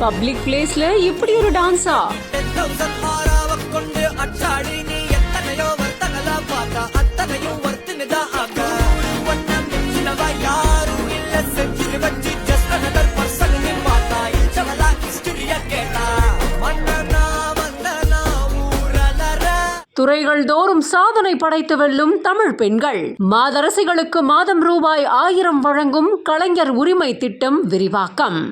Public பிளேஸ்ல இப்படி ஒரு டான்ஸா? துறைகள் தோறும் சாதனை படைத்து வெல்லும் தமிழ் பெண்கள். மாதரசிகளுக்கு மாதம் ரூபாய் 1000 வழங்கும் கலைஞர் உரிமை திட்டம் விரிவாக்கம்.